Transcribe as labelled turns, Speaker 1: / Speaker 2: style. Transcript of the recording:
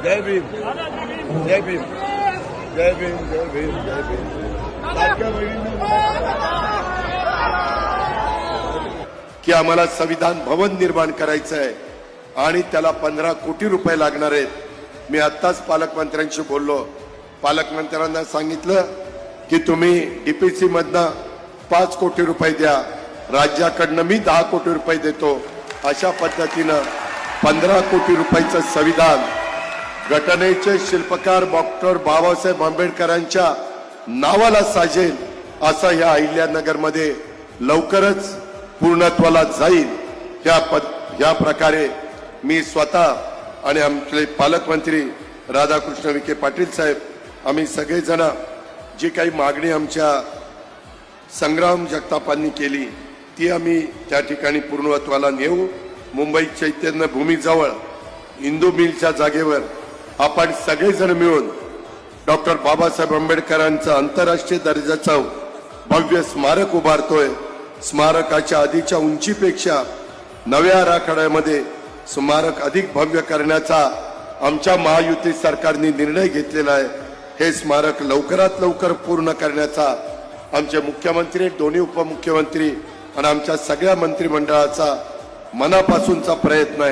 Speaker 1: जय भीम जय भीम जय भीम जय भीम जय भीम लाडक्या
Speaker 2: की आम्हाला संविधान भवन निर्माण करायचं आहे आणि त्याला 15 कोटी रुपये लागणार आहेत। मी आत्ताच पालकमंत्र्यांशी बोललो, पालकमंत्र्यांना सांगितलं की तुम्ही डीपीसी मधनं 5 कोटी रुपये द्या, राज्याकडनं मी 10 कोटी रुपये देतो। अशा पद्धतीनं 15 कोटी रुपयाचं संविधान घटनेचे शिल्पकार डॉक्टर बाबासाहेब आंबेडकरांच्या नावाला साजेल असं या अहिल्यानगरमध्ये लवकरच पूर्णत्वाला जाईल। या प्रकारे मी स्वतः आणि आमचे पालकमंत्री राधाकृष्ण विखे पाटील साहेब आम्ही सगळेजण जी काही मागणी आमच्या संग्राम जगतापांनी केली ती आम्ही त्या ठिकाणी पूर्णत्वाला नेऊ। मुंबई चैतन्य भूमीजवळ इंदू मिलच्या जागेवर आपण सगळेजण मिळून डॉक्टर बाबासाहेब आंबेडकरांचं आंतरराष्ट्रीय दर्जाचं भव्य स्मारक उभारतोय। स्मारकाच्या आधीच्या उंचीपेक्षा नव्या आराखड्यामध्ये स्मारक अधिक भव्य करण्याचा आमच्या महायुती सरकारने निर्णय घेतलेला आहे। हे स्मारक लवकरात लवकर पूर्ण करण्याचा आमचे मुख्यमंत्री, दोन्ही उपमुख्यमंत्री आणि आमच्या सगळ्या मंत्रिमंडळाचा मनापासूनचा प्रयत्न आहे।